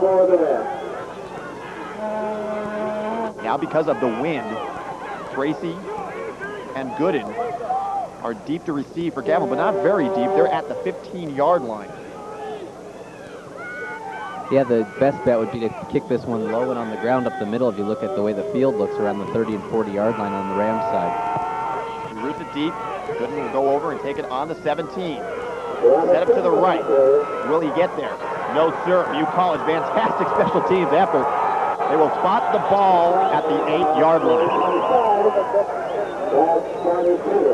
for the Rams. Now because of the wind, Tracy and Gooden are deep to receive for Gavilan, but not very deep. They're at the 15-yard line. Yeah, the best bet would be to kick this one low and on the ground up the middle if you look at the way the field looks around the 30 and 40-yard line on the Rams side. He roots it deep. Gooden will go over and take it on the 17. Set up to the right. Will he get there? No, sir. View College, fantastic special teams effort. They will spot the ball at the 8-yard line.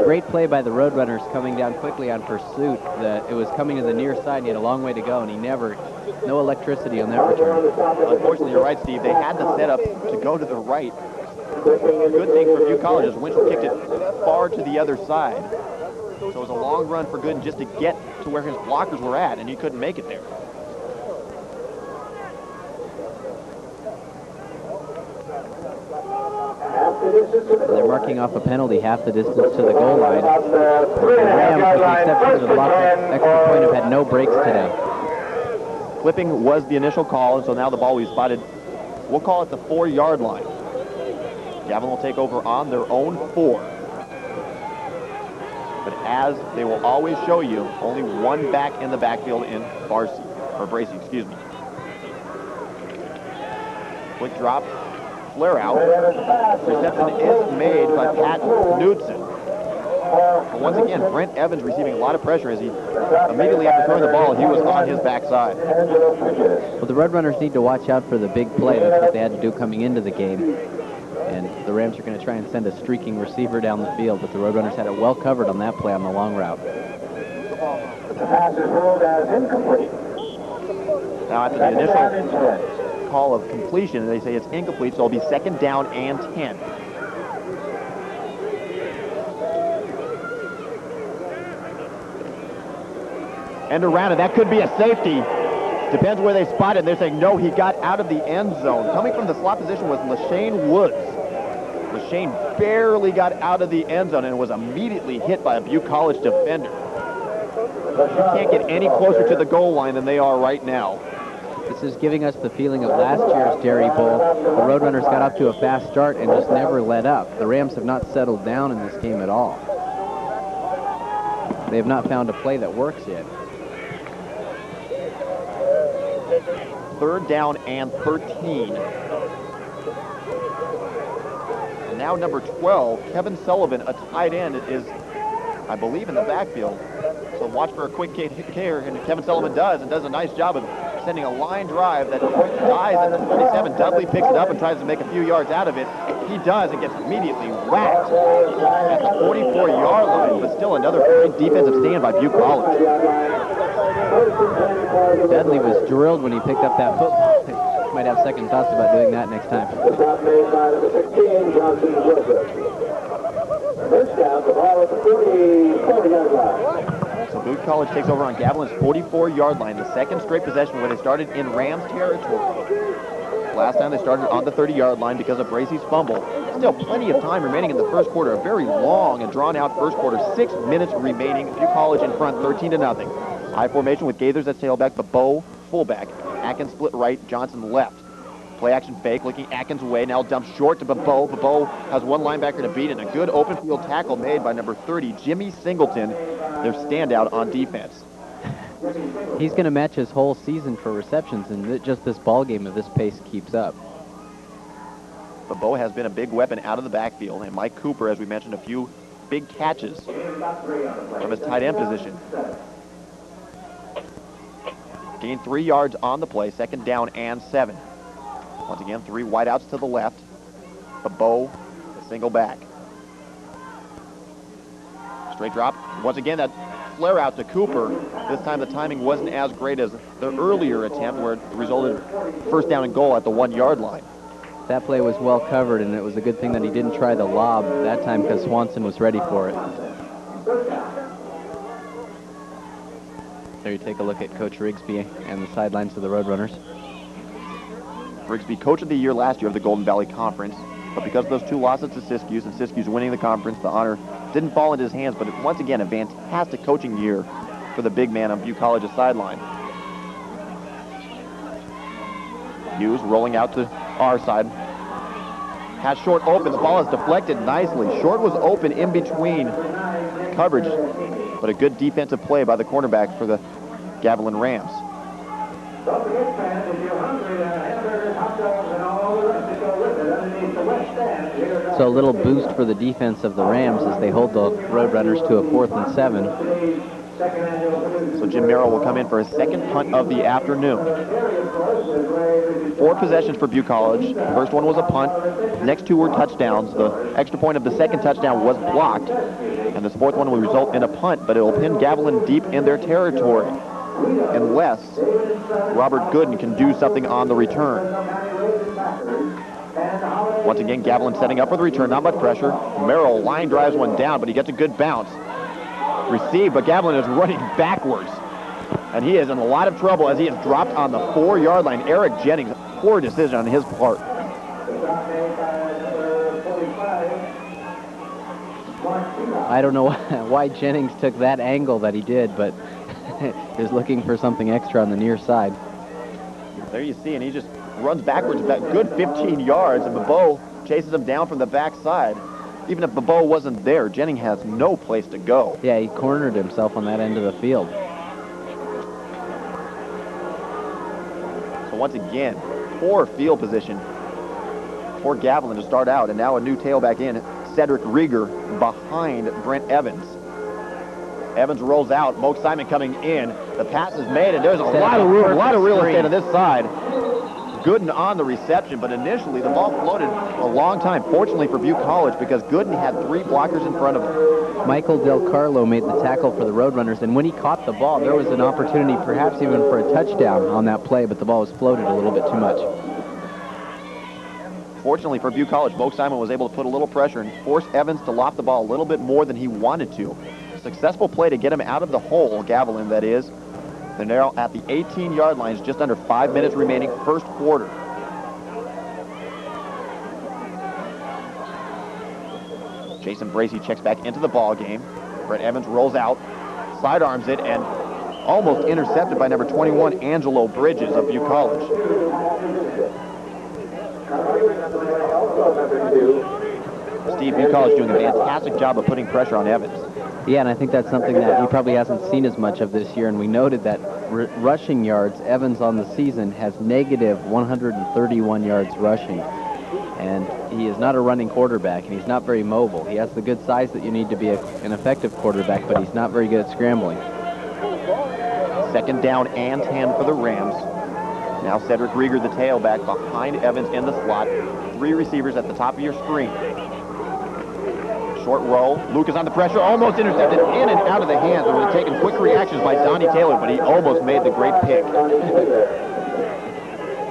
Great play by the Roadrunners coming down quickly on pursuit. It was coming to the near side and he had a long way to go, and no electricity on that return. Unfortunately, you're right, Steve. They had the setup to go to the right. The good thing for View College is Winchell kicked it far to the other side. So it was a long run for Gooden just to get to where his blockers were at, and he couldn't make it there. They're marking off a penalty half the distance to the goal line. The Rams, with the exception of the lost extra point, have had no breaks today. Clipping was the initial call, and so now the ball will be spotted, we'll call it the 4-yard line. Gavilan will take over on their own 4. But as they will always show you, only one back in the backfield in Bracey, excuse me. Quick drop, flare out. Reception is made by Pat Knudsen. But once again, Brent Evans receiving a lot of pressure as he immediately after throwing the ball, he was on his backside. Well, the Roadrunners need to watch out for the big play. That's what they had to do coming into the game. And the Rams are going to try and send a streaking receiver down the field, but the Roadrunners had it well covered on that play on the long route. The pass is ruled as incomplete. Now after the initial call of completion, they say it's incomplete, so it'll be 2nd down and 10. And around it, that could be a safety. Depends where they spot it. They're saying, no, he got out of the end zone. Coming from the slot position was LaShane Woods. LaShane barely got out of the end zone and was immediately hit by a Butte College defender. You can't get any closer to the goal line than they are right now. This is giving us the feeling of last year's Dairy Bowl. The Roadrunners got up to a fast start and just never let up. The Rams have not settled down in this game at all. They have not found a play that works yet. 3rd down and 13. And now number 12, Kevin Sullivan, a tight end, is, I believe, in the backfield. So watch for a quick kick here, and Kevin Sullivan does a nice job of sending a line drive that dies at the 47. Dudley picks it up and tries to make a few yards out of it. He does and gets immediately whacked at the 44-yard line, but still another fine defensive stand by Butte College. Dudley was drilled when he picked up that football. Might have second thoughts about doing that next time. So Butte College takes over on Gavilan's 44-yard line, the 2nd straight possession where they started in Rams territory. Last time they started on the 30-yard line because of Bracey's fumble. Still plenty of time remaining in the first quarter. A very long and drawn-out first quarter. 6 minutes remaining. Butte College in front, 13-0. High formation with Gaithers at tailback, Bebeau fullback. Atkins split right, Johnson left. Play action fake, looking Atkins away. Now dumps short to Bebeau. Bebeau has one linebacker to beat, and a good open field tackle made by number 30, Jimmy Singleton, their standout on defense. He's going to match his whole season for receptions, and just this ball game if this pace keeps up. Bebeau has been a big weapon out of the backfield, and Mike Cooper, as we mentioned, a few big catches from his tight end position. Gained 3 yards on the play, 2nd down and 7. Once again, 3 wideouts to the left. Bebeau, a single back. Straight drop. Once again, that flare out to Cooper. This time the timing wasn't as great as the earlier attempt where it resulted in 1st down and goal at the 1-yard line. That play was well covered, and it was a good thing that he didn't try the lob that time because Swanson was ready for it. There you take a look at Coach Rigsby and the sidelines of the Roadrunners. Rigsby, Coach of the Year last year of the Golden Valley Conference, but because of those 2 losses to Siskiyou and Siskiyou's winning the conference, the honor didn't fall into his hands, but once again, a fantastic coaching year for the big man on Butte College's sideline. Hughes rolling out to our side. Has Short open. The ball is deflected nicely. Short was open in between coverage, but a good defensive play by the cornerback for the Gavilan Rams. Don't forget, fans, if you're hungry, hamburgers, hot dogs, and all the rest that go with it underneath the west stand here. So a little boost for the defense of the Rams as they hold the Roadrunners to a 4th and 7. So Jim Merrill will come in for his second punt of the afternoon. 4 possessions for Butte College. The first one was a punt. The next 2 were touchdowns. The extra point of the second touchdown was blocked. And this 4th one will result in a punt, but it will pin Gavilan deep in their territory unless Robert Gooden can do something on the return. Once again, Gavilan setting up for the return. Not much pressure. Merrill line drives one down, but he gets a good bounce. Received, but Gavilan is running backwards. And he is in a lot of trouble as he is dropped on the 4-yard line. Eric Jennings, poor decision on his part. I don't know why Jennings took that angle that he did, but is looking for something extra on the near side. There you see, and he just runs backwards about good 15 yards, and Bebeau chases him down from the backside. Even if Bebeau wasn't there, Jennings has no place to go. Yeah, he cornered himself on that end of the field. So once again, poor field position for Gavilan to start out, and now a new tailback in, Cedric Rieger behind Brent Evans. Evans rolls out. Moke Simon coming in. The pass is made, and there's a lot of real estate on this side. Gooden on the reception, but initially the ball floated a long time, fortunately for Butte College, because Gooden had 3 blockers in front of him. Michael Del Carlo made the tackle for the Roadrunners, and when he caught the ball, there was an opportunity perhaps even for a touchdown on that play, but the ball was floated a little bit too much. Fortunately for Butte College, Moke Simon was able to put a little pressure and force Evans to loft the ball a little bit more than he wanted to. Successful play to get him out of the hole, Gavilan that is. They're now at the 18-yard line, just under 5 minutes remaining, first quarter. Jason Bracey checks back into the ball game. Brent Evans rolls out, sidearms it, and almost intercepted by number 21, Angelo Bridges of Butte College. Steve, Butte College doing a fantastic job of putting pressure on Evans. Yeah, and I think that's something that he probably hasn't seen as much of this year, and we noted that rushing yards, Evans on the season has negative 131 yards rushing, and he is not a running quarterback, and he's not very mobile. He has the good size that you need to be an effective quarterback, but he's not very good at scrambling. Second down and 10 for the Rams. Now Cedric Rieger, the tailback, behind Evans in the slot. 3 receivers at the top of your screen. Short roll. Lucas on the pressure, almost intercepted in and out of the hands. It would have taken quick reactions by Donnie Taylor, but he almost made the great pick.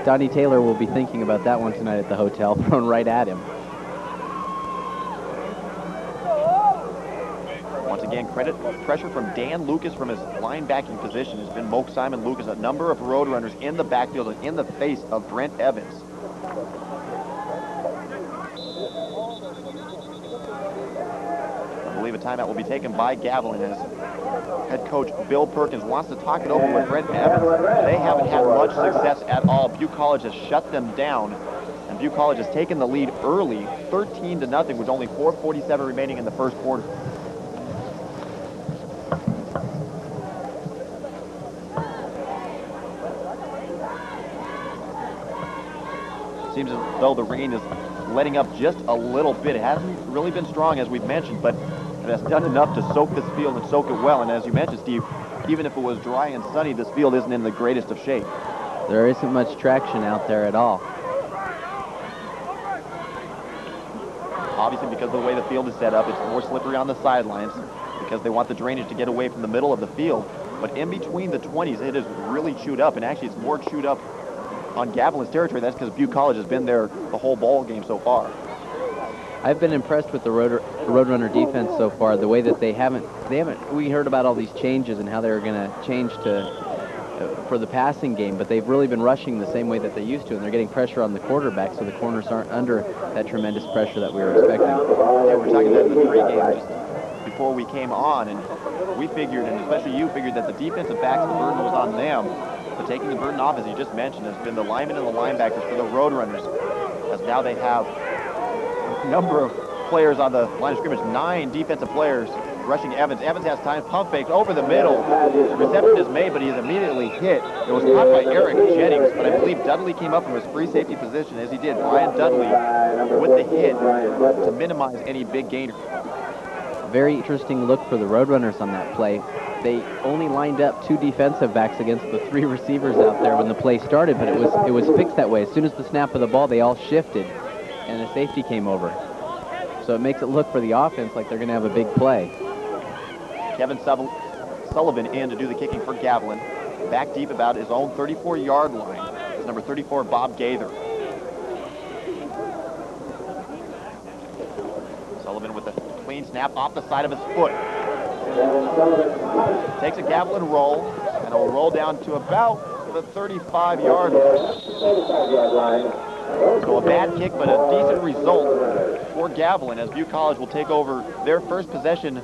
Donnie Taylor will be thinking about that one tonight at the hotel, thrown right at him. Once again, pressure from Dan Lucas from his linebacking position has been Moke Simon Lucas, a number of Roadrunners in the backfield and in the face of Brent Evans. I believe a timeout will be taken by Gavilan as head coach Bill Perkins wants to talk it over with Brent Evans. They haven't had much success at all. Butte College has shut them down, and Butte College has taken the lead early, 13-0, with only 4:47 remaining in the first quarter. Seems as though the rain is letting up just a little bit. It hasn't really been strong, as we've mentioned, but it has done enough to soak this field and soak it well. And as you mentioned, Steve, even if it was dry and sunny, this field isn't in the greatest of shape. There isn't much traction out there at all. Obviously, because of the way the field is set up, it's more slippery on the sidelines because they want the drainage to get away from the middle of the field. But in between the 20s, it is really chewed up, and actually it's more chewed up on Gavilan's territory. That's because Butte College has been there the whole ball game so far. I've been impressed with the Roadrunner defense so far. The way that they haven't. We heard about all these changes and how they were going to change for the passing game, but they've really been rushing the same way that they used to, and they're getting pressure on the quarterback, so the corners aren't under that tremendous pressure that we were expecting. Yeah, we were talking about the pregame just before we came on, and we figured, and especially you figured, that the defensive backs, the burden was on them. But taking the burden off, as you just mentioned, has been the linemen and the linebackers for the Roadrunners, as now they have a number of players on the line of scrimmage, 9 defensive players rushing Evans. Evans has time, pump fakes over the middle. The reception is made, but he is immediately hit. It was caught by Eric Jennings, but I believe Dudley came up from his free safety position, as he did. Brian Dudley with the hit to minimize any big gainer. Very interesting look for the Roadrunners on that play. They only lined up 2 defensive backs against the 3 receivers out there when the play started, but it was fixed that way. As soon as the snap of the ball, they all shifted, and the safety came over. So it makes it look for the offense like they're going to have a big play. Kevin Sullivan in to do the kicking for Gavilan. Back deep about his own 34-yard line is number 34, Bob Gaither. Sullivan with a clean snap off the side of his foot. Takes a Gavilan roll, and it will roll down to about the 35-yard line. So a bad kick, but a decent result for Gavilan, as Butte College will take over their first possession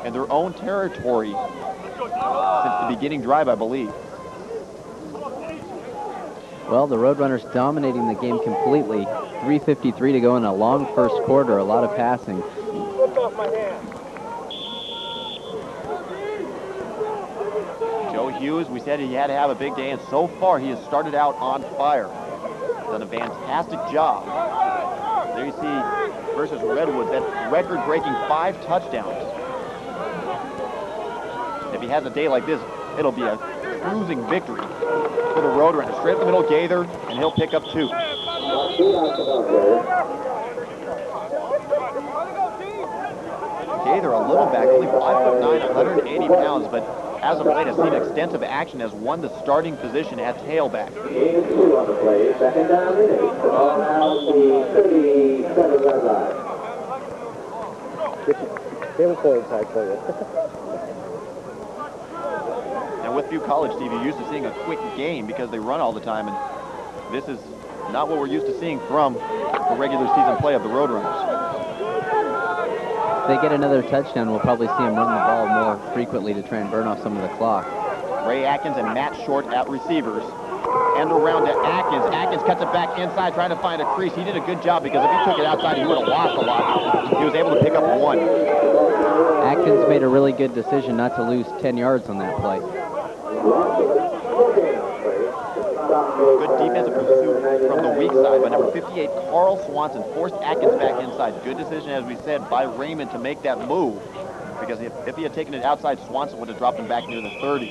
in their own territory since the beginning drive, I believe. Well, the Roadrunners dominating the game completely. 3:53 to go in a long first quarter, a lot of passing. Joe Hughes, we said he had to have a big day, and so far he has started out on fire. Done a fantastic job. There you see versus Redwoods, that record-breaking 5 touchdowns. If he has a day like this, it'll be a cruising victory for the Roadrunners. Straight up the middle, Gaither, and he'll pick up 2. Gaither, a little back, only 5'9", 180 pounds, but as of late has seen extensive action, has won the starting position at tailback. Second down and 8. Ball now the 37-yard line. Table forward side for you. And with Butte College, Steve, you're used to seeing a quick game because they run all the time, and this is not what we're used to seeing from the regular season play of the Roadrunners. If they get another touchdown, we'll probably see them run the ball more frequently to try and burn off some of the clock. Ray Atkins and Matt Short at receivers. End around to Atkins. Atkins cuts it back inside, trying to find a crease. He did a good job because if he took it outside, he would have lost a lot. He was able to pick up 1. Atkins made a really good decision not to lose 10 yards on that play. Good defensive pursuit from the weak side by number 58, Carl Swanson, forced Atkins back inside. Good decision, as we said, by Raymond to make that move, because if he had taken it outside, Swanson would have dropped him back near the 30.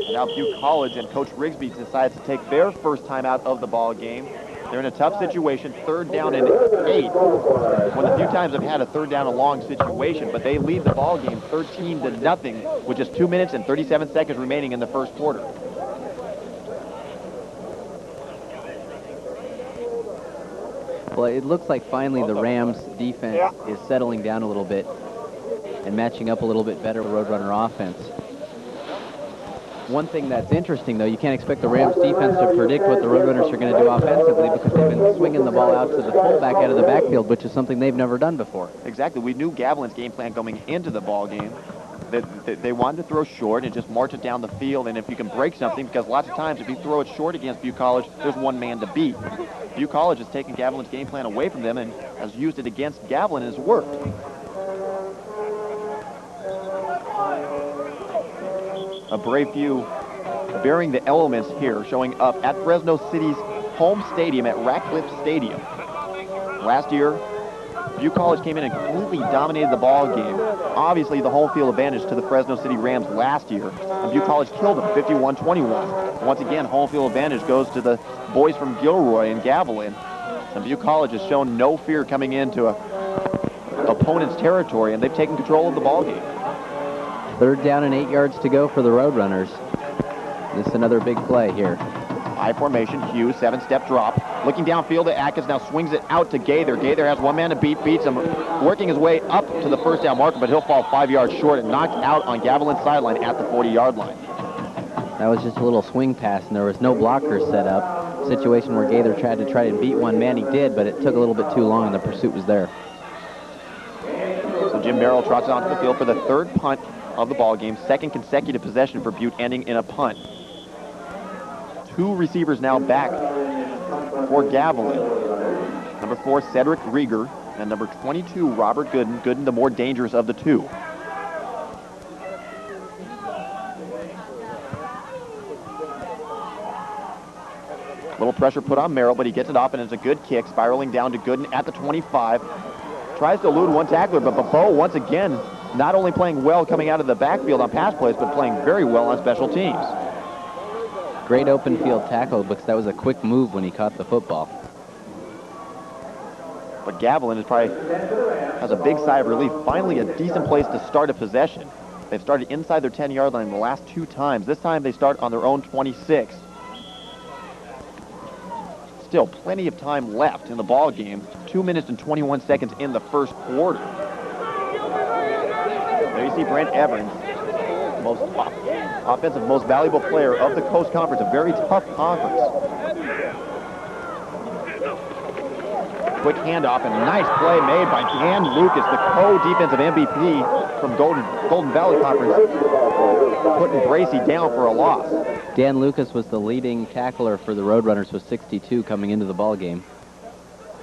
And now Butte College and Coach Rigsby decides to take their first time out of the ball game. They're in a tough situation, 3rd down and 8. One of the few times I've had a 3rd down and long situation, but they lead the ball game 13-0 with just 2 minutes and 37 seconds remaining in the first quarter. Well, it looks like finally the Rams defense is settling down a little bit and matching up a little bit better with Roadrunner offense. One thing that's interesting, though, you can't expect the Rams defense to predict what the Roadrunners are going to do offensively, because they've been swinging the ball out to the fullback out of the backfield, which is something they've never done before. Exactly. We knew Gavilan's game plan going into the ball game, that they wanted to throw short and just march it down the field, and if you can break something, because lots of times if you throw it short against Butte College, there's one man to beat. Butte College has taken Gavilan's game plan away from them and has used it against Gavilan, and it's worked. A brave few bearing the elements here, showing up at Fresno City's home stadium at Ratcliffe Stadium. Last year, Butte College came in and completely dominated the ball game. Obviously, the home field advantage to the Fresno City Rams last year, and Butte College killed them 51-21. Once again, home field advantage goes to the boys from Gilroy and Gavilan, and Butte College has shown no fear coming into a opponent's territory, and they've taken control of the ball game. 3rd down and 8 yards to go for the Roadrunners. This is another big play here. I formation, Hughes, 7-step drop. Looking downfield at Atkins, now swings it out to Gaither. Gaither has one man to beat, beats him, working his way up to the 1st down marker, but he'll fall 5 yards short and knocked out on Gavilan's sideline at the 40-yard line. That was just a little swing pass, and there was no blockers set up. Situation where Gaither tried to beat one man. He did, but it took a little bit too long, and the pursuit was there. So Jim Merrill trots onto the field for the 3rd punt of the ball game. 2nd consecutive possession for Butte, ending in a punt. two receivers now back for Gavilan. Number 4, Cedric Rieger, and number 22, Robert Gooden. Gooden, the more dangerous of the two. Little pressure put on Merrill, but he gets it off, and it's a good kick, spiraling down to Gooden at the 25. Tries to elude one tackler, but Bebeau, once again, not only playing well coming out of the backfield on pass plays, but playing very well on special teams. Great open field tackle, because that was a quick move when he caught the football. But Gavilan is probably has a big sigh of relief. Finally, a decent place to start a possession. They've started inside their 10-yard line the last 2 times. This time they start on their own 26. Still plenty of time left in the ball game. 2 minutes and 21 seconds in the first quarter. There you see Brent Evans, most offensive, most valuable player of the Coast Conference, a very tough conference. Quick handoff and a nice play made by Dan Lucas, the co-defensive MVP from Golden Valley Conference, putting Bracy down for a loss. Dan Lucas was the leading tackler for the Roadrunners with 62 coming into the ball game.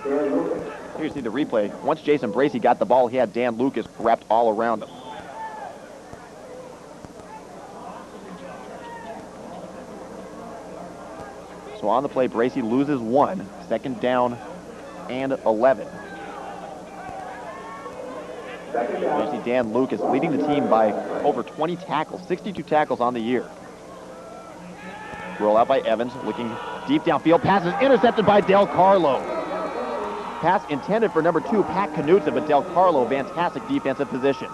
Here you see the replay. Once Jason Bracy got the ball, he had Dan Lucas wrapped all around him. So on the play, Bracy loses 1, 2nd down and 11. You see Dan Lucas leading the team by over 20 tackles, 62 tackles on the year. Roll out by Evans, looking deep downfield. Pass is intercepted by Del Carlo. Pass intended for number 2, Pat Knutson, but Del Carlo, fantastic defensive position.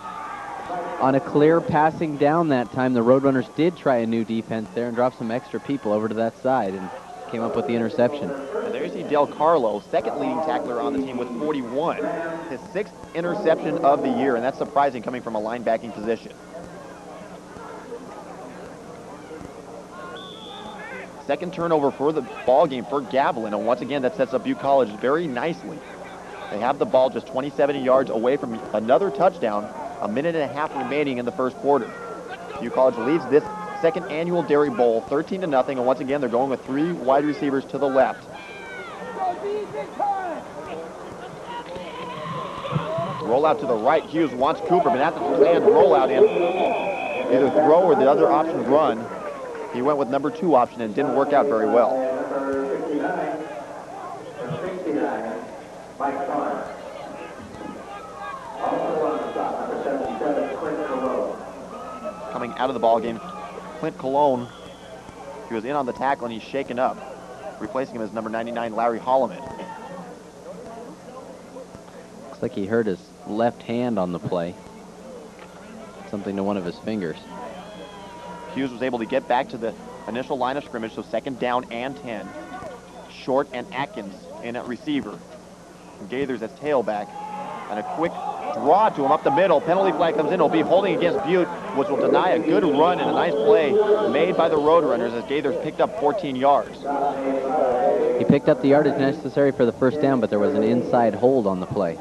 On a clear passing down that time, the Roadrunners did try a new defense there and dropped some extra people over to that side and came up with the interception. And there you see Del Carlo, 2nd leading tackler on the team with 41. His 6th interception of the year, and that's surprising coming from a linebacking position. Second turnover for the ball game for Gavilan, and once again that sets up Butte College very nicely. They have the ball just 27 yards away from another touchdown, 1.5 minutes remaining in the first quarter. Butte College leads this second annual Dairy Bowl 13-0, and once again they're going with 3 wide receivers to the left. Roll out to the right. Hughes wants Cooper, but at the planned rollout in either throw or the other option run. He went with number 2 option and didn't work out very well. Coming out of the ball game, Clint Cologne, he was in on the tackle and he's shaken up. Replacing him is number 99, Larry Holloman. Looks like he hurt his left hand on the play. Something to one of his fingers. Hughes was able to get back to the initial line of scrimmage, so 2nd down and 10. Short and Atkins in at receiver. Gaithers as tailback. And a quick draw to him up the middle. Penalty flag comes in. It'll be holding against Butte, which will deny a good run and a nice play made by the Roadrunners as Gaithers picked up 14 yards. He picked up the yardage necessary for the first down, but there was an inside hold on the play.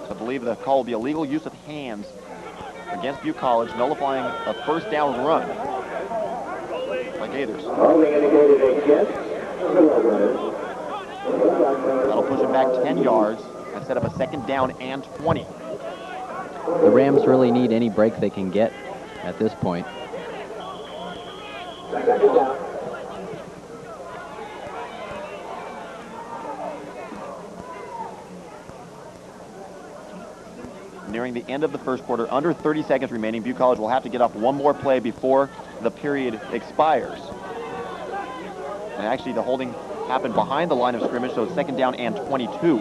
I believe the call will be illegal use of hands against Butte College, nullifying a first down run by Gaithers. That'll push him back 10 yards and set up a 2nd down and 20. The Rams really need any break they can get at this point. Nearing the end of the first quarter, under 30 seconds remaining, Butte College will have to get off one more play before the period expires. And actually the holding happened behind the line of scrimmage, so it's 2nd down and 22.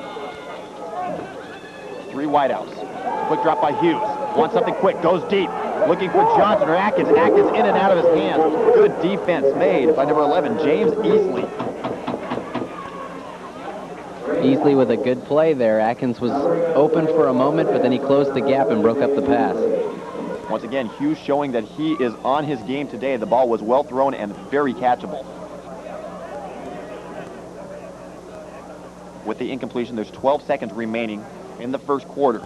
3 wideouts. Quick drop by Hughes. Wants something quick, goes deep. Looking for Johnson or Atkins. Atkins in and out of his hands. Good defense made by number 11, James Easley. Easley with a good play there. Atkins was open for a moment, but then he closed the gap and broke up the pass. Once again, Hughes showing that he is on his game today. The ball was well thrown and very catchable. With the incompletion, there's 12 seconds remaining in the first quarter.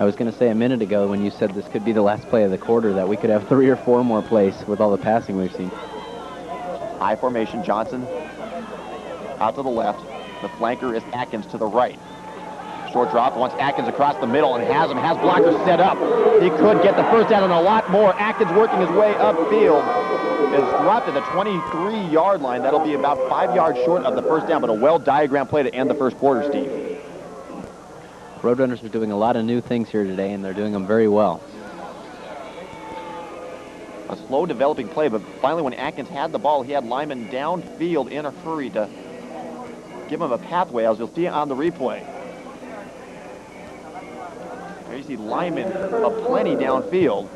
I was going to say a minute ago when you said this could be the last play of the quarter that we could have 3 or 4 more plays with all the passing we've seen. High formation, Johnson out to the left. The flanker is Atkins to the right. Short drop, wants Atkins across the middle and has blockers set up. He could get the first down and a lot more. Atkins working his way upfield is dropped at the 23-yard line. That'll be about 5 yards short of the first down, but a well-diagrammed play to end the first quarter, Steve. Roadrunners are doing a lot of new things here today, and they're doing them very well. A slow developing play, but finally when Atkins had the ball, he had Lyman downfield in a hurry to give him a pathway, as you'll see on the replay. There you see Lyman aplenty downfield,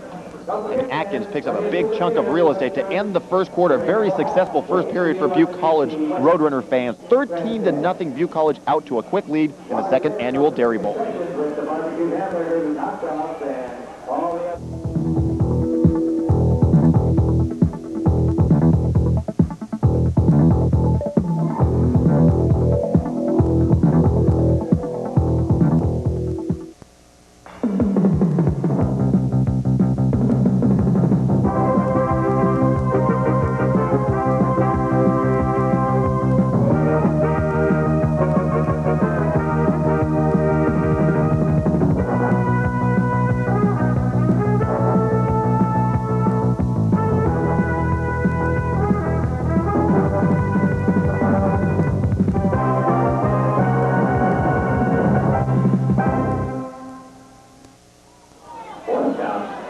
and Atkins picks up a big chunk of real estate to end the first quarter. Very successful first period for Butte College Roadrunner fans. 13-0 Butte College out to a quick lead in the second annual Dairy Bowl.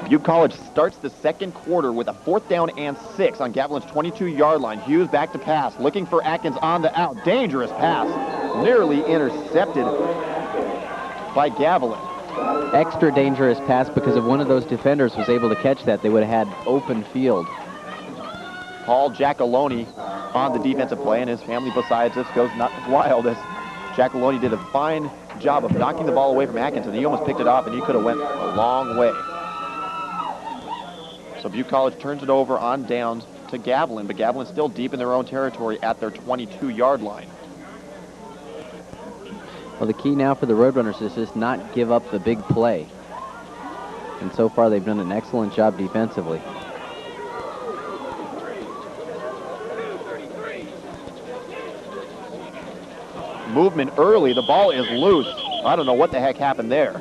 Butte College starts the second quarter with a 4th down and 6 on Gavilan's 22-yard line. Hughes back to pass, looking for Atkins on the out. Dangerous pass, nearly intercepted by Gavilan. Extra dangerous pass because if one of those defenders was able to catch that, they would have had open field. Paul Giacalone on the defensive play, and his family besides this goes not wild as Giacalone did a fine job of knocking the ball away from Atkins, and he almost picked it off, and he could have went a long way. So Butte College turns it over on downs to Gavilan, but Gavilan's still deep in their own territory at their 22-yard line. Well, the key now for the Roadrunners is just not give up the big play. And so far, they've done an excellent job defensively. Movement early. The ball is loose. I don't know what the heck happened there.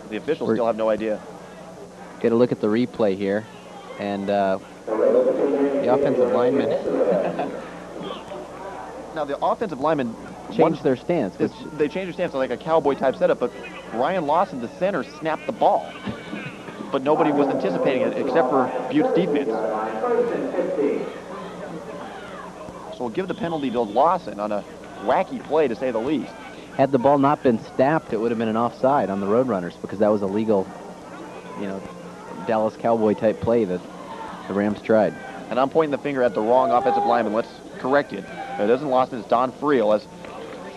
The officials still have no idea. Get a look at the replay here, and the offensive lineman Now the offensive lineman changed their stance. They changed their stance to like a cowboy type setup, but Ryan Lawson, the center, snapped the ball. But nobody was anticipating it except for Butte's defense. So we'll give the penalty to Lawson on a wacky play, to say the least. Had the ball not been snapped, it would have been an offside on the Roadrunners because that was a legal, Dallas Cowboy type play that the Rams tried. And I'm pointing the finger at the wrong offensive lineman. Let's correct it. It isn't Lawson, it's Don Friel as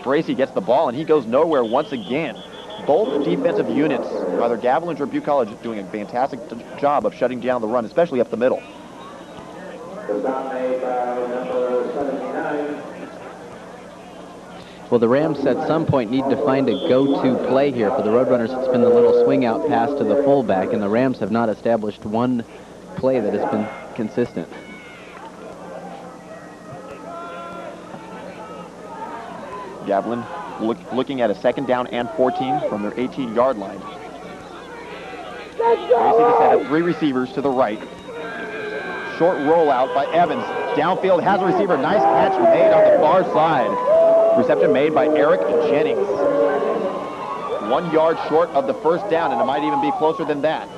Bracy gets the ball and he goes nowhere once again. Both defensive units, either Gavilan or Butte College, doing a fantastic job of shutting down the run, especially up the middle. Well, the Rams at some point need to find a go-to play here. For the Roadrunners, it's been the little swing-out pass to the fullback, and the Rams have not established one play that has been consistent. Gavilan looking at a 2nd down and 14 from their 18-yard line. There you see the setup, 3 receivers to the right. Short rollout by Evans. Downfield has a receiver. Nice catch made on the far side. Reception made by Eric Jennings. 1 yard short of the first down, and it might even be closer than that.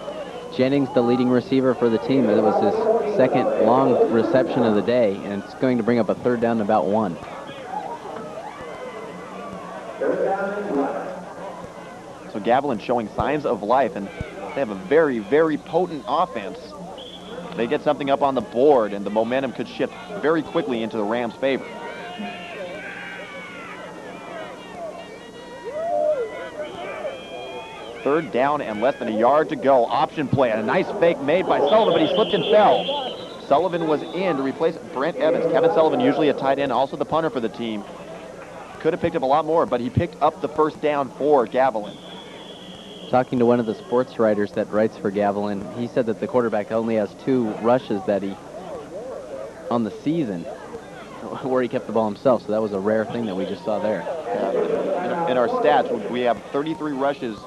Jennings, the leading receiver for the team. It was his 2nd long reception of the day, and it's going to bring up a 3rd down and about 1. So Gavilan showing signs of life, and they have a very, very potent offense. They get something up on the board, and the momentum could shift very quickly into the Rams' favor. Third down and less than a yard to go. Option play and a nice fake made by Sullivan, but he slipped and fell. Sullivan was in to replace Brent Evans. Kevin Sullivan, usually a tight end, also the punter for the team. Could have picked up a lot more, but he picked up the first down for Gavilan. Talking to one of the sports writers that writes for Gavilan, he said that the quarterback only has 2 rushes that he on the season where he kept the ball himself, so that was a rare thing that we just saw there. In our stats, we have 33 rushes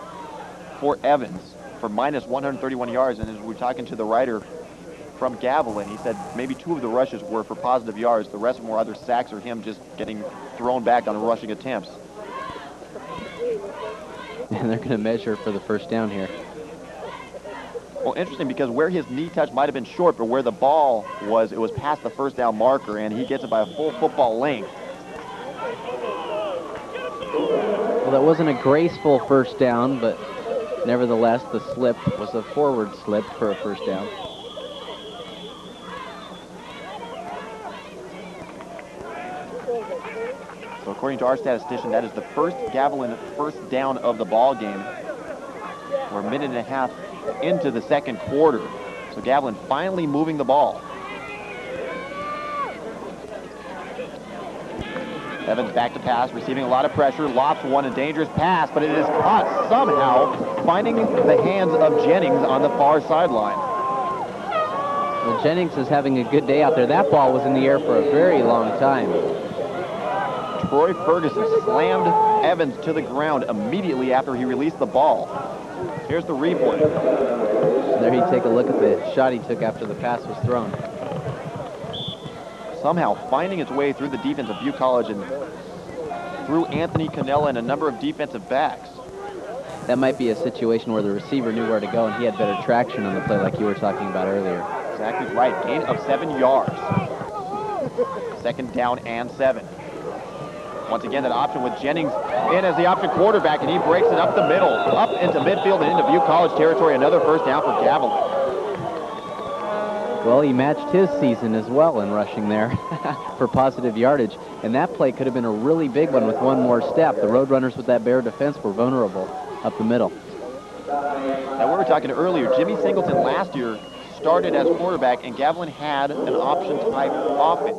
for Evans for minus 131 yards, and as we're talking to the writer from Gavilan, he said maybe 2 of the rushes were for positive yards. The rest of them were either sacks or him just getting thrown back on rushing attempts. And they're going to measure for the first down here. Well, interesting, because where his knee touch might have been short, but where the ball was, it was past the first down marker, and he gets it by a full football length. Well, that wasn't a graceful first down, but nevertheless, the slip was a forward slip for a first down. So according to our statistician, that is the first Gavilan first down of the ball game. We're a minute and a half into the second quarter. So Gavilan finally moving the ball. Evans back to pass, receiving a lot of pressure, lofts one, a dangerous pass, but it is caught somehow, finding the hands of Jennings on the far sideline. Well, Jennings is having a good day out there. That ball was in the air for a very long time. Troy Ferguson slammed Evans to the ground immediately after he released the ball. Here's the replay. There you take a look at the shot he took after the pass was thrown. Somehow finding its way through the defense of Butte College and through Anthony Cannella and a number of defensive backs. That might be a situation where the receiver knew where to go and he had better traction on the play like you were talking about earlier. Exactly right. Gain of 7 yards. Second down and 7. Once again, that option with Jennings in as the option quarterback, and he breaks it up the middle, up into midfield and into Butte College territory. Another first down for Gavilan. Well, he matched his season as well in rushing there for positive yardage, and that play could have been a really big one with one more step. The Roadrunners with that Bear defense were vulnerable up the middle. Now, we were talking earlier, Jimmy Singleton last year started as quarterback, and Gavilan had an option-type offense.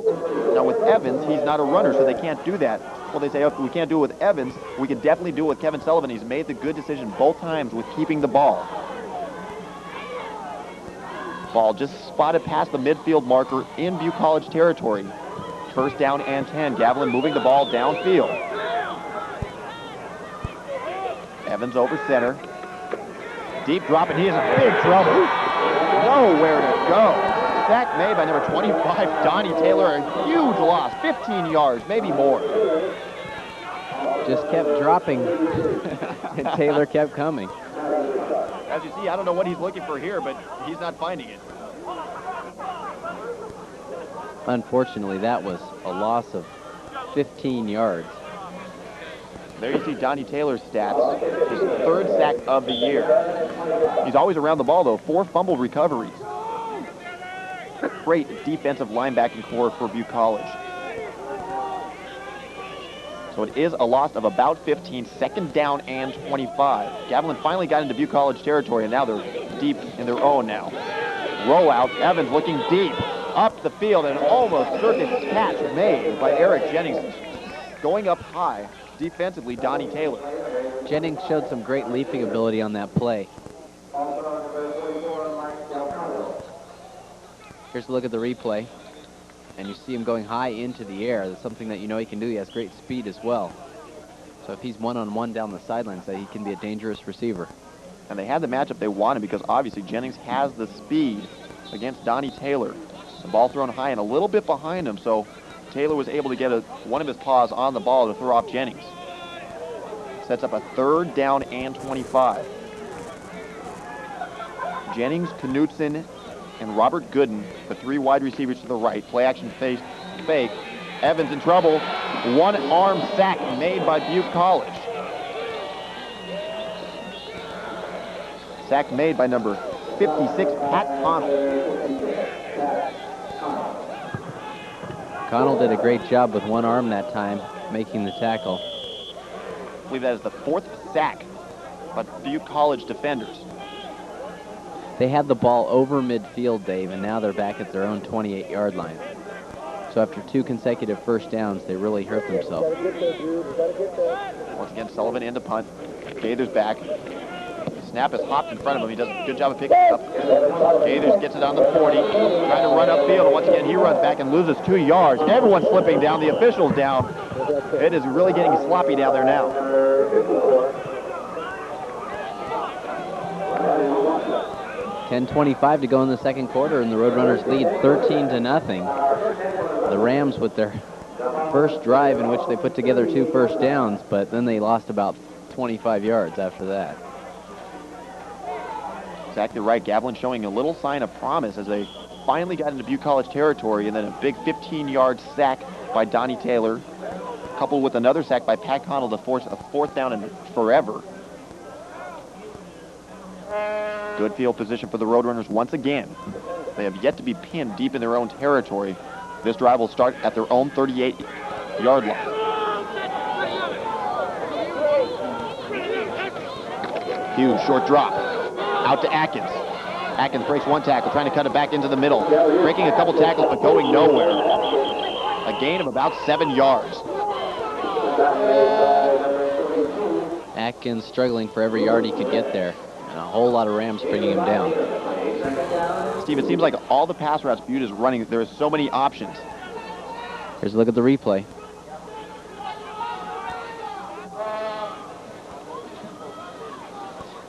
Now, with Evans, he's not a runner, so they can't do that. Well, they say, okay, we can't do it with Evans. We can definitely do it with Kevin Sullivan. He's made the good decision both times with keeping the ball. Ball just spotted past the midfield marker in Butte College territory. First down and 10. Gavilan moving the ball downfield. Evans over center. Deep drop, and he is in big trouble. Nowhere to go. Sack made by number 25, Donnie Taylor. A huge loss, 15 yards, maybe more. Just kept dropping, and Taylor kept coming. As you see, I don't know what he's looking for here, but he's not finding it. Unfortunately, that was a loss of 15 yards. There you see Donnie Taylor's stats, his 3rd sack of the year. He's always around the ball, though. 4 fumbled recoveries. Great defensive linebacking core for Butte College. So it is a loss of about 15, second down and 25. Gavilan finally got into Butte College territory, and now they're deep in their own now. Rollout, Evans looking deep, up the field, and almost circus catch made by Eric Jennings. Going up high, defensively, Donnie Taylor. Jennings showed some great leaping ability on that play. Here's a look at the replay. And you see him going high into the air. That's something that you know he can do. He has great speed as well. So if he's one-on-one down the sidelines, he can be a dangerous receiver. And they had the matchup they wanted because obviously Jennings has the speed against Donnie Taylor. The ball thrown high and a little bit behind him, so Taylor was able to get one of his paws on the ball to throw off Jennings. Sets up a 3rd down and 25. Jennings, Knutson, and Robert Gooden, the 3 wide receivers to the right. Play action fake. Evans in trouble. One-arm sack made by Butte College. Sack made by number 56, Pat Connell. Connell did a great job with one arm that time, making the tackle. I believe that is the 4th sack by Butte College defenders. They had the ball over midfield, Dave, and now they're back at their own 28-yard line. So after 2 consecutive first downs, they really hurt themselves. Once again, Sullivan in to punt. Gaither's back. Snap is hopped in front of him. He does a good job of picking it up. Gaithers gets it on the 40, trying to run upfield. Once again, he runs back and loses 2 yards. Everyone's slipping down. The official's down. It is really getting sloppy down there now. 10:25 to go in the second quarter, and the Roadrunners lead 13-0. The Rams with their first drive in which they put together 2 first downs, but then they lost about 25 yards after that. Exactly right. Gavilan showing a little sign of promise as they finally got into Butte College territory, and then a big 15-yard sack by Donnie Taylor, coupled with another sack by Pat Connell to force a 4th down and forever. Good field position for the Roadrunners once again. They have yet to be pinned deep in their own territory. This drive will start at their own 38-yard line. Huge short drop. Out to Atkins. Atkins breaks 1 tackle, trying to cut it back into the middle. Breaking a couple tackles, but going nowhere. A gain of about 7 yards. Atkins struggling for every yard he could get there, and a whole lot of Rams bringing him down. Steve, it seems like all the pass routes Butte is running, there are so many options. Here's a look at the replay.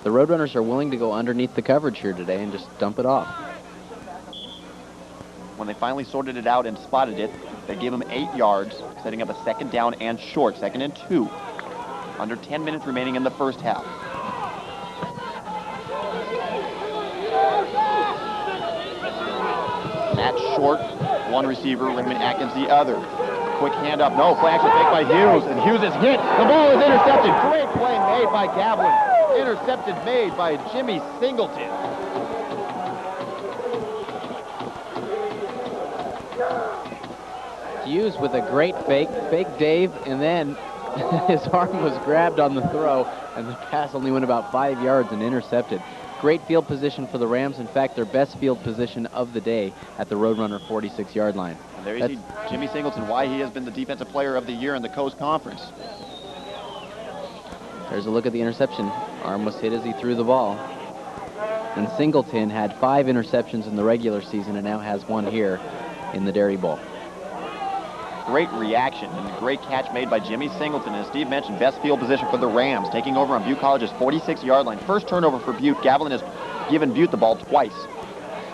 The Roadrunners are willing to go underneath the coverage here today and just dump it off. When they finally sorted it out and spotted it, they gave him 8 yards, setting up a 2nd down and short, 2nd and 2. Under 10 minutes remaining in the first half. Matt Short, 1 receiver, Raymond Atkins the other. Quick handoff, no, play action fake by Hughes, and Hughes is hit. The ball is intercepted. Great play made by Gavilan. Intercepted made by Jimmy Singleton. Hughes with a great fake Dave, and then his arm was grabbed on the throw, and the pass only went about 5 yards and intercepted. Great field position for the Rams. In fact, their best field position of the day at the Roadrunner 46-yard line. And there you see Jimmy Singleton, why he has been the Defensive Player of the Year in the Coast Conference. There's a look at the interception. Arm was hit as he threw the ball. And Singleton had 5 interceptions in the regular season and now has 1 here in the Dairy Bowl. Great reaction and a great catch made by Jimmy Singleton. As Steve mentioned, best field position for the Rams, taking over on Butte College's 46-yard line. First turnover for Butte. Gavilan has given Butte the ball twice.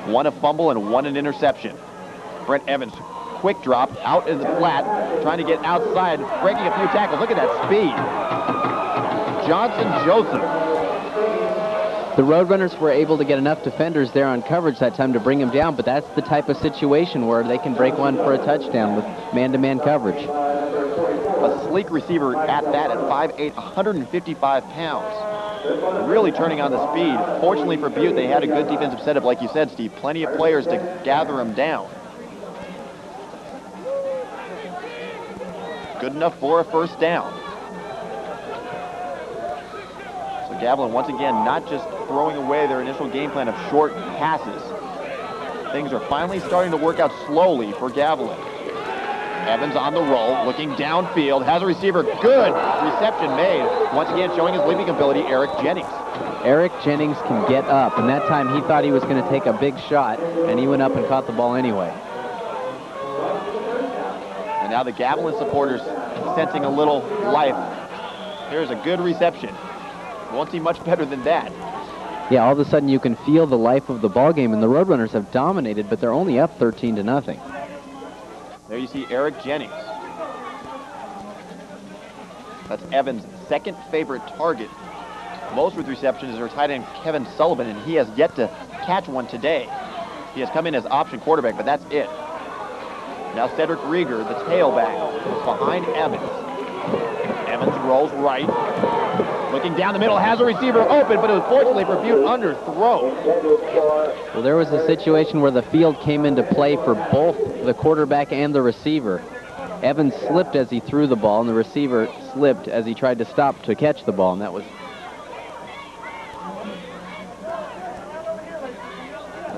1 a fumble and 1 an interception. Brent Evans, quick drop out in the flat, trying to get outside, breaking a few tackles. Look at that speed. Johnson Joseph. The Roadrunners were able to get enough defenders there on coverage that time to bring him down, but that's the type of situation where they can break one for a touchdown with man-to-man coverage. A sleek receiver at that, at 5'8", 155 pounds. Really turning on the speed. Fortunately for Butte, they had a good defensive setup, like you said, Steve. Plenty of players to gather him down. Good enough for a first down. So Gavilan, once again, not just throwing away their initial game plan of short passes. Things are finally starting to work out slowly for Gavilan. Evans on the roll, looking downfield, has a receiver. Good reception made. Once again, showing his leaping ability, Eric Jennings. Eric Jennings can get up, and that time he thought he was going to take a big shot, and he went up and caught the ball anyway. And now the Gavilan supporters sensing a little life. There's a good reception. Won't see much better than that. Yeah, all of a sudden you can feel the life of the ball game, and the Roadrunners have dominated, but they're only up 13-0. There you see Eric Jennings. That's Evans' second favorite target. Most with receptions is our tight end Kevin Sullivan, and he has yet to catch one today. He has come in as option quarterback, but that's it. Now Cedric Rieger, the tailback, is behind Evans. Evans rolls right. Looking down the middle, has a receiver open, but it was fortunately for Butte underthrown. Well, there was a situation where the field came into play for both the quarterback and the receiver. Evans slipped as he threw the ball, and the receiver slipped as he tried to stop to catch the ball, and that was...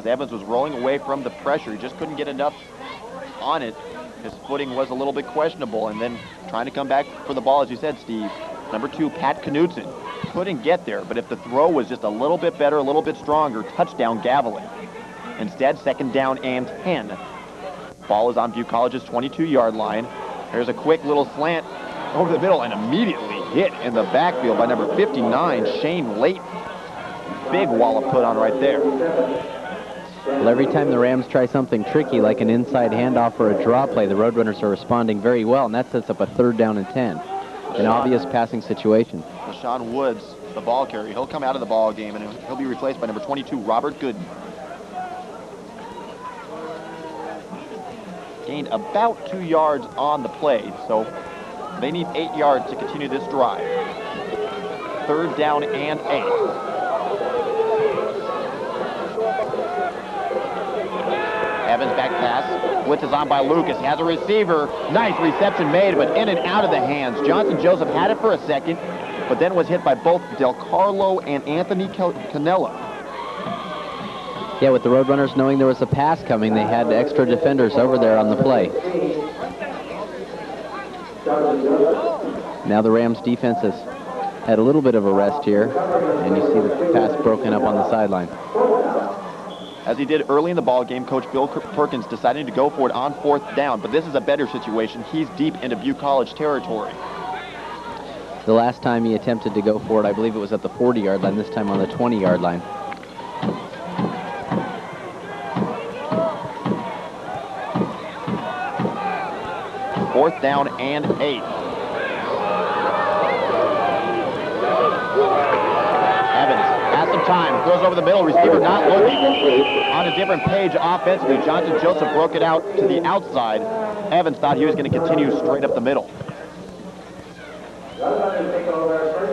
as Evans was rolling away from the pressure. He just couldn't get enough on it. His footing was a little bit questionable, and then trying to come back for the ball, as you said, Steve. Number 2, Pat Knudsen, couldn't get there, but if the throw was just a little bit better, a little bit stronger, touchdown Gavilan. Instead, 2nd down and 10. Ball is on Butte College's 22-yard line. There's a quick little slant over the middle and immediately hit in the backfield by number 59, Shane Layton. Big wallop put on right there. Well, every time the Rams try something tricky like an inside handoff or a draw play, the Roadrunners are responding very well, and that sets up a 3rd down and 10. An obvious passing situation. Deshaun Woods, the ball carrier, he'll come out of the ball game, and he'll be replaced by number 22, Robert Gooden. Gained about 2 yards on the play, so they need 8 yards to continue this drive. 3rd down and 8. Evans back pass. Blitz is on by Lucas. He has a receiver. Nice reception made, but in and out of the hands. Johnson Joseph had it for a second, but then was hit by both Del Carlo and Anthony Canella. Yeah, with the Roadrunners knowing there was a pass coming, they had extra defenders over there on the play. Now the Rams defense has had a little bit of a rest here, and you see the pass broken up on the sideline. As he did early in the ball game, Coach Bill Perkins deciding to go for it on 4th down, but this is a better situation. He's deep into Butte College territory. The last time he attempted to go for it, I believe it was at the 40-yard line, this time on the 20-yard line. Fourth down and 8. Time, throws over the middle, receiver not looking. On a different page offensively, Johnson Joseph broke it out to the outside. Evans thought he was going to continue straight up the middle.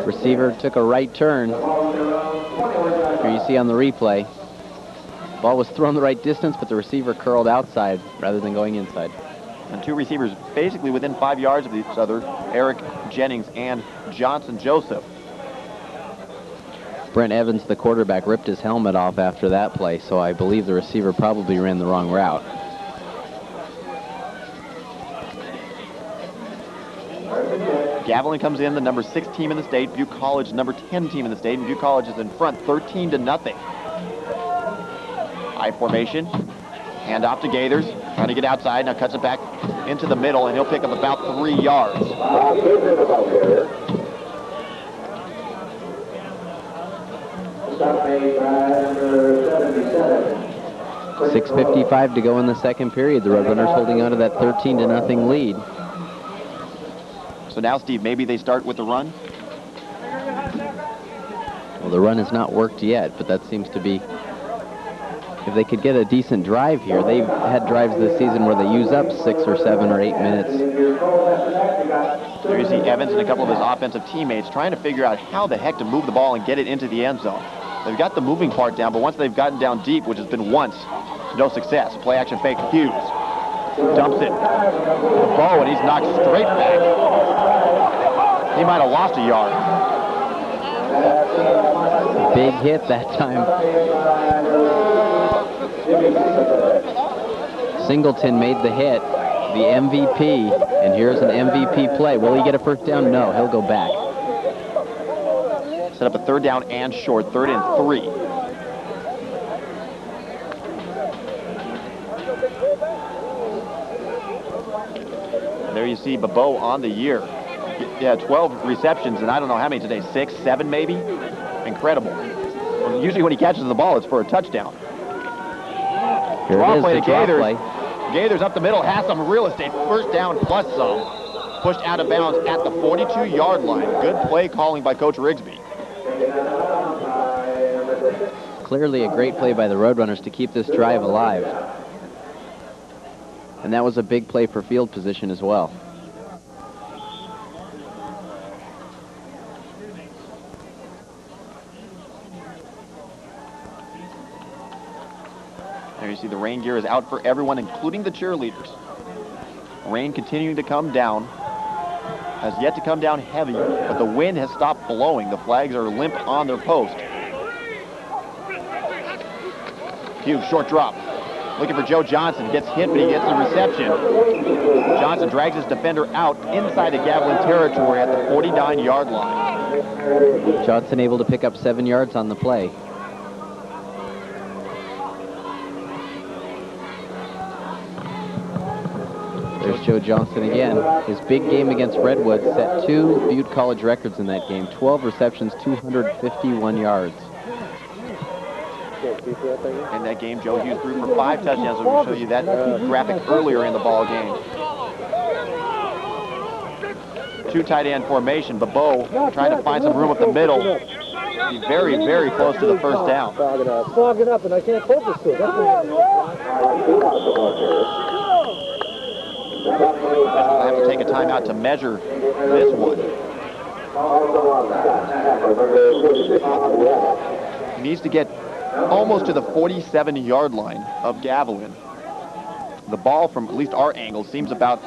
Receiver took a right turn. Here you see on the replay. Ball was thrown the right distance, but the receiver curled outside rather than going inside. And 2 receivers basically within 5 yards of each other, Eric Jennings and Johnson Joseph. Brent Evans, the quarterback, ripped his helmet off after that play, so I believe the receiver probably ran the wrong route. Gavilan comes in, the number 6 team in the state. Butte College, number 10 team in the state, and Butte College is in front, 13-0. I formation, hand off to Gaithers, trying to get outside, now cuts it back into the middle, and he'll pick up about 3 yards. 6:55 to go in the second period. The Roadrunners holding on to that 13-0 lead. So now, Steve, maybe they start with the run? Well, the run has not worked yet, but that seems to be... If they could get a decent drive here, they've had drives this season where they use up 6 or 7 or 8 minutes. There you see Evans and a couple of his offensive teammates trying to figure out how the heck to move the ball and get it into the end zone. They've got the moving part down, but once they've gotten down deep, which has been once, no success. Play action fake, Hughes. Dumps it. The ball, and he's knocked straight back. He might have lost a yard. Big hit that time. Singleton made the hit, the MVP, and here's an MVP play. Will he get a first down? No, he'll go back. Set up a 3rd down and short, 3rd and 3. There you see Bebeau on the year. Yeah, 12 receptions, and I don't know how many today, 6, 7 maybe? Incredible. Usually when he catches the ball, it's for a touchdown. Draw play to Gaithers. Gaithers up the middle, has some real estate. First down plus some. Pushed out of bounds at the 42-yard line. Good play calling by Coach Rigsby. Clearly a great play by the Roadrunners to keep this drive alive. And that was a big play for field position as well. There you see the rain gear is out for everyone, including the cheerleaders. Rain continuing to come down. Has yet to come down heavy, but the wind has stopped blowing. The flags are limp on their post. Hughes, short drop. Looking for Joe Johnson. Gets hit, but he gets the reception. Johnson drags his defender out inside the Gavilan territory at the 49-yard line. Johnson able to pick up 7 yards on the play. There's Joe Johnson again. His big game against Redwood set 2 Butte College records in that game. 12 receptions, 251 yards. In that game, Joe Hughes threw for 5 touchdowns. We'll show you that graphic earlier in the ball game. 2 tight end formation, but Bo trying to find some room up the middle. Be very, very close to the first down. Fogging up, and I can't focus to it. We'll have to take a timeout to measure this one. He needs to get almost to the 47-yard line of Gavilan. The ball from at least our angle seems about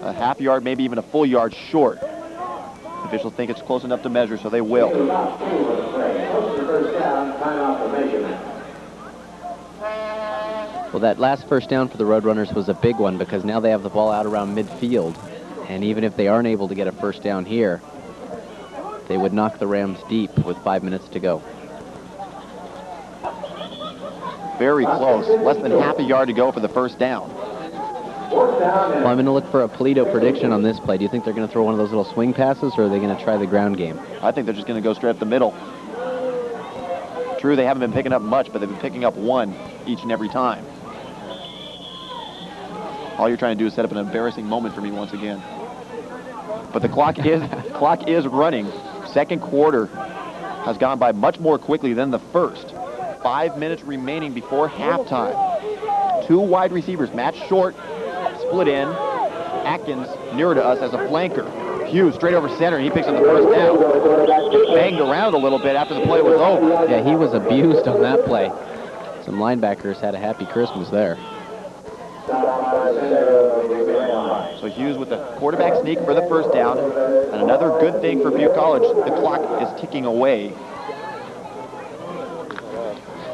a half yard, maybe even a full yard short. Officials think it's close enough to measure, so they will. Well, that last first down for the Roadrunners was a big one because now they have the ball out around midfield. And even if they aren't able to get a first down here, they would knock the Rams deep with 5 minutes to go. Very close. Less than half a yard to go for the first down. Well, I'm going to look for a Polito prediction on this play. Do you think they're going to throw one of those little swing passes, or are they going to try the ground game? I think they're just going to go straight up the middle. True, they haven't been picking up much, but they've been picking up one each and every time. All you're trying to do is set up an embarrassing moment for me once again. But the clock is running. Second quarter has gone by much more quickly than the first. 5 minutes remaining before halftime. 2 wide receivers, Matt Short, split in. Atkins nearer to us as a flanker. Hughes straight over center, and he picks up the first down. Banged around a little bit after the play was over. Yeah, he was abused on that play. Some linebackers had a happy Christmas there. So Hughes with the quarterback sneak for the first down. And another good thing for Butte College, the clock is ticking away.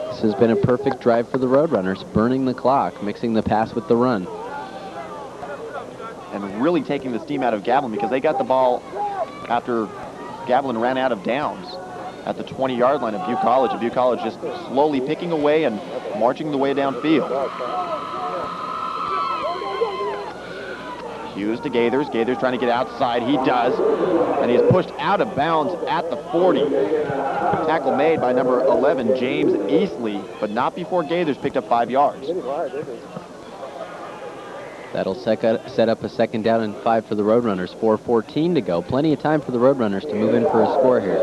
This has been a perfect drive for the Roadrunners, burning the clock, mixing the pass with the run. And really taking the steam out of Gavilan because they got the ball after Gavilan ran out of downs at the 20-yard line of Butte College. And Butte College just slowly picking away and marching the way downfield. Hughes to Gaithers. Gaithers trying to get outside. He does. And he is pushed out of bounds at the 40. Tackle made by number 11, James Eastley, but not before Gaithers picked up 5 yards. That'll set up a second down and 5 for the Roadrunners. 4:14 to go. Plenty of time for the Roadrunners to move in for a score here.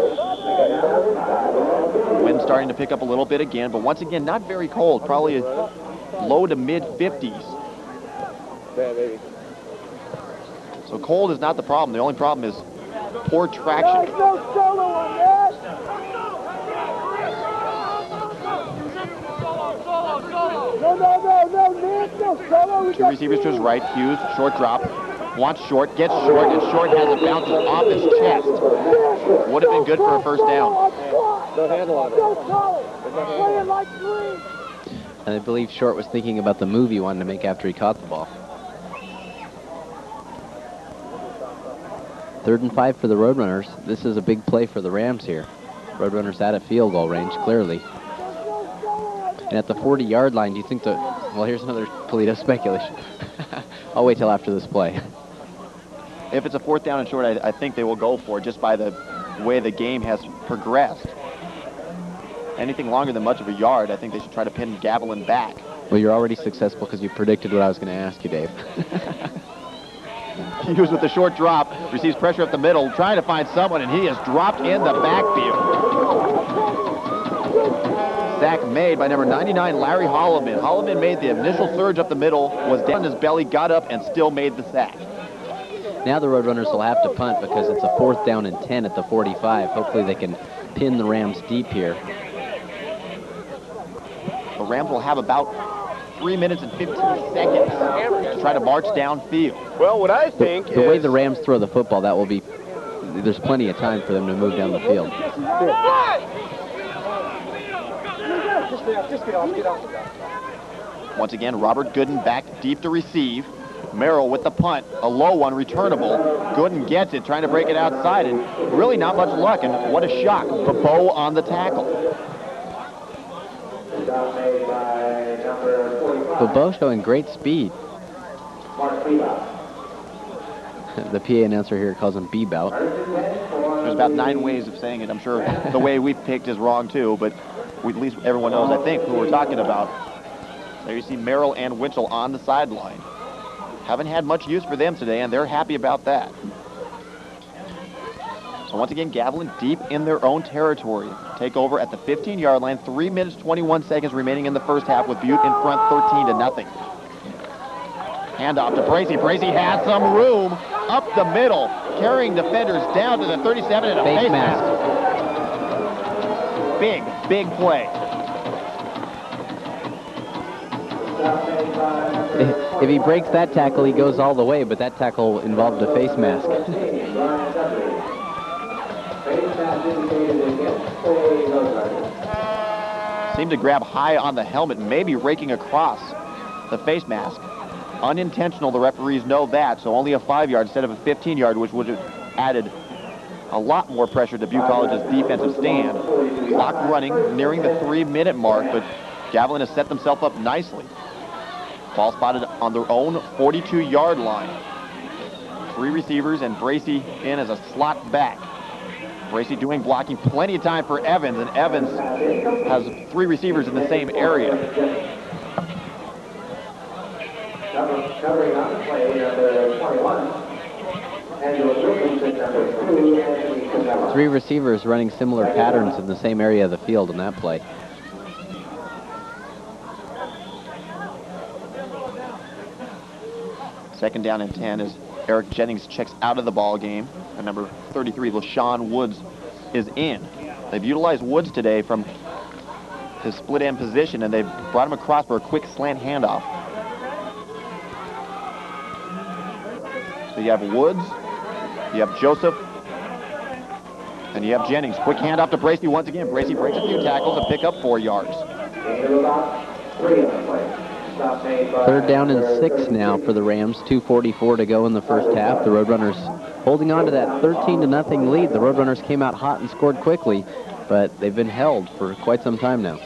Wind starting to pick up a little bit again, but once again, not very cold. Probably low to mid-50s. So cold is not the problem. The only problem is poor traction. Two receivers to his right. Hughes, short drop. Wants Short, gets Short, and Short has it bounces off his chest. Would have been good for a first down. And I believe Short was thinking about the move he wanted to make after he caught the ball. 3rd and 5 for the Roadrunners. This is a big play for the Rams here. Roadrunners out of field goal range, clearly. And at the 40-yard line, do you think well, here's another Polito speculation. I'll wait till after this play. If it's a 4th down and short, I think they will go for it just by the way the game has progressed. Anything longer than much of a yard, I think they should try to pin Gavilan back. Well, you're already successful because you predicted what I was going to ask you, Dave. Hughes with the short drop, receives pressure up the middle, trying to find someone, and he is dropped in the backfield. Sack made by number 99, Larry Holloman. Holloman made the initial surge up the middle, was down on his belly, got up, and still made the sack. Now the Roadrunners will have to punt because it's a 4th down and 10 at the 45. Hopefully they can pin the Rams deep here. The Rams will have about 3 minutes and 15 seconds to try to march downfield. Well, what I think the way the Rams throw the football, that will be, there's plenty of time for them to move down the field. Once again, Robert Gooden back deep to receive. Merrill with the punt, a low one, returnable. Gooden gets it, trying to break it outside, and really not much luck, and what a shock. Bebeau on the tackle. Bebeau showing great speed. The PA announcer here calls him Bebout. There's about 9 ways of saying it. I'm sure the way we've picked is wrong too, but at least everyone knows, I think, who we're talking about. There you see Merrill and Winchell on the sideline. Haven't had much use for them today, and they're happy about that. So once again, Gavilan deep in their own territory. Take over at the 15-yard line. 3 minutes, 21 seconds remaining in the first half with Butte in front 13-0. Handoff to Bracy. Bracy has some room up the middle, carrying defenders down to the 37 and a face mask. Big play. If he breaks that tackle, he goes all the way, but that tackle involved a face mask. Seemed to grab high on the helmet, maybe raking across the face mask. Unintentional, the referees know that, so only a 5-yard instead of a 15-yard, which would have added a lot more pressure to Butte College's defensive stand. Clock running, nearing the 3-minute mark, but Gavilan has set themselves up nicely. Ball spotted on their own 42-yard line. 3 receivers and Bracy in as a slot back. Bracy doing blocking, plenty of time for Evans, and Evans has 3 receivers in the same area. Covering on the play, number 21. Angelo Wilkinson, number 2, Anthony Canella. 3 receivers running similar patterns in the same area of the field in that play. Second down and 10 as Eric Jennings checks out of the ball game. And number 33, LaShawn Woods, is in. They've utilized Woods today from his split end position, and they've brought him across for a quick slant handoff. So you have Woods, you have Joseph, and you have Jennings. Quick handoff to Bracy once again. Bracy breaks a few tackles and pick up 4 yards. Third down and 6 now for the Rams. 2:44 to go in the first half. The Roadrunners holding on to that 13-0 lead. The Roadrunners came out hot and scored quickly, but they've been held for quite some time now.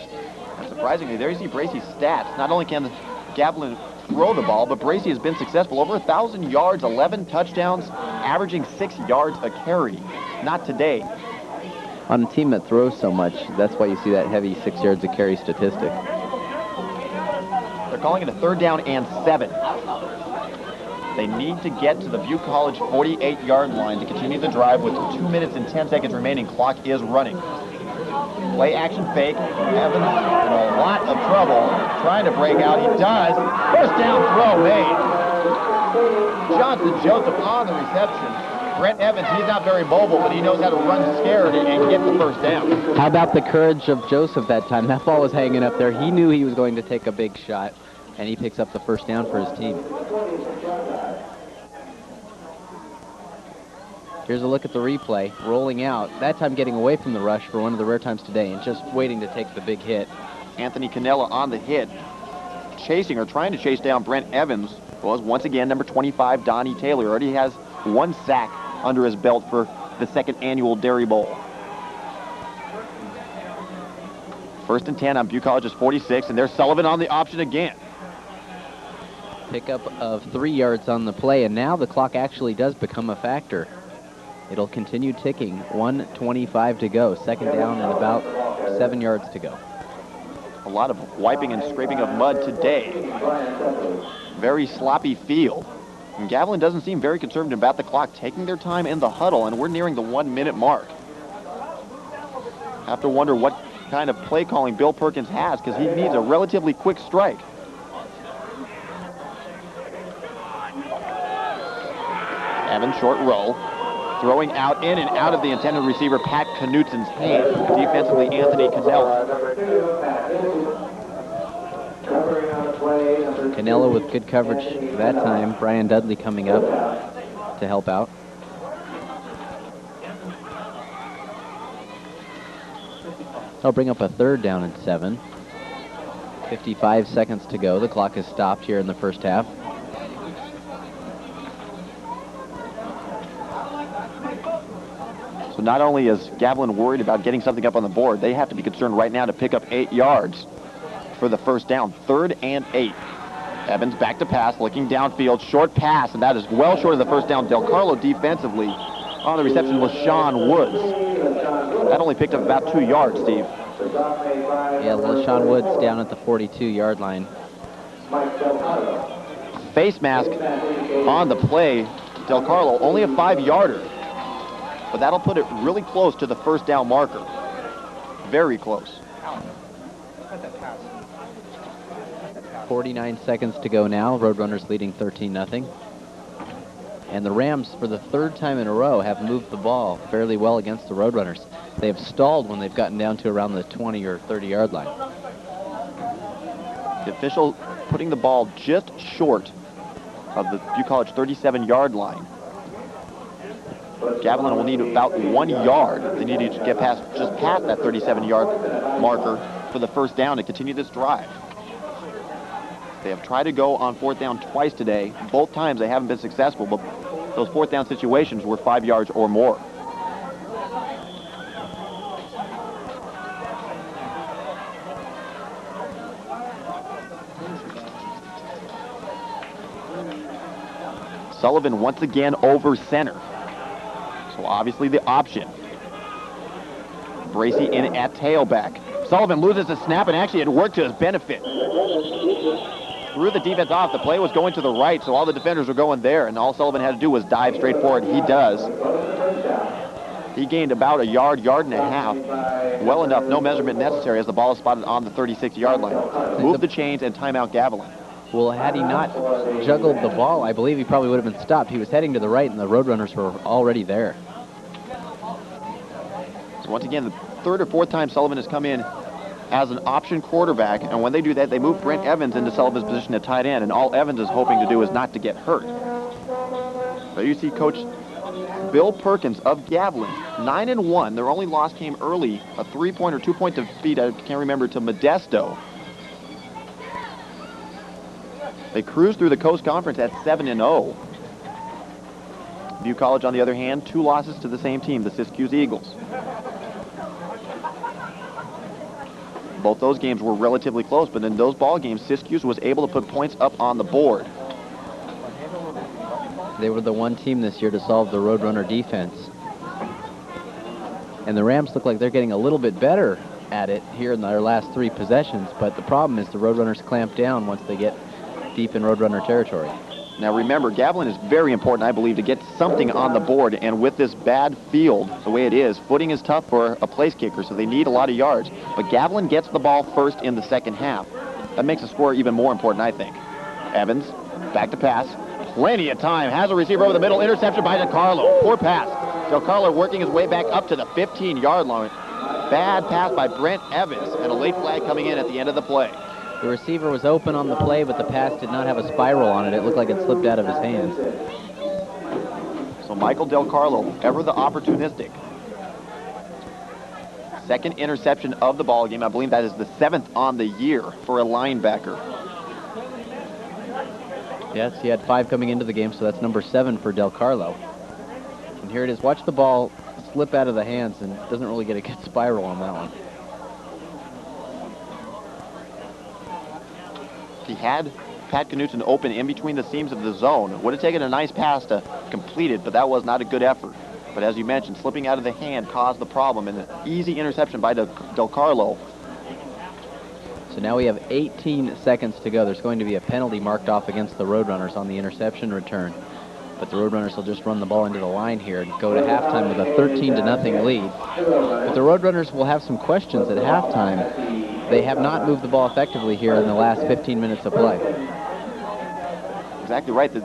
And surprisingly, there you see Bracy's stats. Not only can Gavilan throw the ball, but Bracy has been successful. Over 1,000 yards, 11 touchdowns, averaging 6 yards a carry. Not today. On a team that throws so much, that's why you see that heavy 6 yards a carry statistic. They're calling it a 3rd down and 7. They need to get to the Butte College 48-yard line to continue the drive with 2 minutes and 10 seconds remaining. Clock is running. Play action fake. Evans in a lot of trouble trying to break out. He does. First down throw made. Johnson Joseph on the reception. Brent Evans, he's not very mobile, but he knows how to run scared and get the first down. How about the courage of Joseph that time? That ball was hanging up there. He knew he was going to take a big shot, and he picks up the first down for his team. Here's a look at the replay. Rolling out, that time getting away from the rush for one of the rare times today and just waiting to take the big hit. Anthony Canella on the hit. Chasing or trying to chase down Brent Evans was once again number 25, Donnie Taylor. Already has 1 sack under his belt for the 2nd annual Dairy Bowl. 1st and 10 on Butte College's 46, and there's Sullivan on the option again. Pickup of 3 yards on the play, and now the clock actually does become a factor. It'll continue ticking. 1:25 to go. 2nd down and about 7 yards to go. A lot of wiping and scraping of mud today. Very sloppy field. And Gavilan doesn't seem very concerned about the clock, taking their time in the huddle, and we're nearing the 1-minute mark. Have to wonder what kind of play calling Bill Perkins has, because he needs a relatively quick strike. Evans, short roll. Throwing out in and out of the intended receiver, Pat Knutson's hand. Defensively, Anthony Canella. Canella with good coverage that time. Brian Dudley coming up to help out. I'll bring up a 3rd down and 7. 55 seconds to go. The clock has stopped here in the first half. So not only is Gavilan worried about getting something up on the board, they have to be concerned right now to pick up 8 yards for the first down. 3rd and 8. Evans back to pass, looking downfield, short pass, and that is well short of the first down. Del Carlo defensively on the reception was Sean Woods. That only picked up about 2 yards, Steve. Yeah, LaShawn Woods down at the 42-yard line. Face mask on the play. Del Carlo only a 5-yarder, but that'll put it really close to the first down marker. Very close. 49 seconds to go now. Roadrunners leading 13-0. And the Rams, for the 3rd time in a row, have moved the ball fairly well against the Roadrunners. They have stalled when they've gotten down to around the 20 or 30-yard line. The official putting the ball just short of the Butte College 37-yard line. Gavilan will need about 1 yard. They need to get just past that 37-yard marker for the first down to continue this drive. They have tried to go on 4th down twice today. Both times they haven't been successful, but those 4th down situations were 5 yards or more. Sullivan once again over center. So obviously the option. Bracy in at tailback. Sullivan loses the snap, and actually it worked to his benefit. Threw the defense off. The play was going to the right, so all the defenders were going there, and all Sullivan had to do was dive straight forward. He does. He gained about a yard and a half. Well enough, no measurement necessary as the ball is spotted on the 36-yard line. Move the chains and timeout Gavilan. Well, had he not juggled the ball, I believe he probably would have been stopped. He was heading to the right, and the Roadrunners were already there. So once again, the 3rd or 4th time Sullivan has come in as an option quarterback, and when they do that, they move Brent Evans into Sullivan's position at tight end, and all Evans is hoping to do is not to get hurt. But you see Coach Bill Perkins of Gavilan, 9-1. Their only loss came early, a 3-point or 2-point defeat, I can't remember, to Modesto. They cruised through the Coast Conference at 7-0. Butte College, on the other hand, 2 losses to the same team, the Siskiyou Eagles. Both those games were relatively close, but in those ball games, Siskiyou was able to put points up on the board. They were the one team this year to solve the Roadrunner defense. And the Rams look like they're getting a little bit better at it here in their last 3 possessions, but the problem is the Roadrunners clamp down once they get deep in Roadrunner territory. Now remember, Gavilan is very important, I believe, to get something on the board, and with this bad field, the way it is, footing is tough for a place kicker, so they need a lot of yards. But Gavilan gets the ball first in the second half. That makes the score even more important, I think. Evans, back to pass. Plenty of time, has a receiver over the middle, interception by DeCarlo. Poor pass. DeCarlo working his way back up to the 15-yard line. Bad pass by Brent Evans, and a late flag coming in at the end of the play. The receiver was open on the play, but the pass did not have a spiral on it. It looked like it slipped out of his hands. So Michael Del Carlo, ever the opportunistic. Second interception of the ball game. I believe that is the 7th on the year for a linebacker. Yes, he had 5 coming into the game, so that's number 7 for Del Carlo. And here it is. Watch the ball slip out of the hands, and doesn't really get a good spiral on that one. He had Pat Knutson open in between the seams of the zone. Would have taken a nice pass to complete it, but that was not a good effort. But as you mentioned, slipping out of the hand caused the problem, and an easy interception by Del Carlo. So now we have 18 seconds to go. There's going to be a penalty marked off against the Roadrunners on the interception return. But the Roadrunners will just run the ball into the line here and go to halftime with a 13-0 lead. But the Roadrunners will have some questions at halftime. They have not moved the ball effectively here in the last 15 minutes of play. Exactly right. The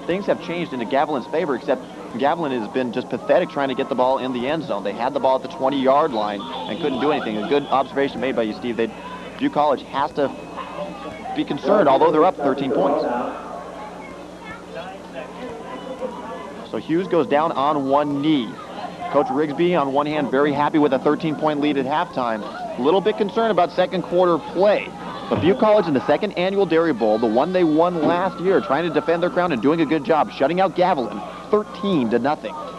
things have changed into Gavilan's favor, except Gavilan has been just pathetic trying to get the ball in the end zone. They had the ball at the 20-yard line and couldn't do anything. A good observation made by you, Steve. Butte College has to be concerned, although they're up 13 points. So Hughes goes down on one knee. Coach Rigsby, on one hand, very happy with a 13-point lead at halftime. A little bit concerned about second quarter play. But Butte College in the second annual Dairy Bowl, the one they won last year, trying to defend their crown and doing a good job, shutting out Gavilan 13-0.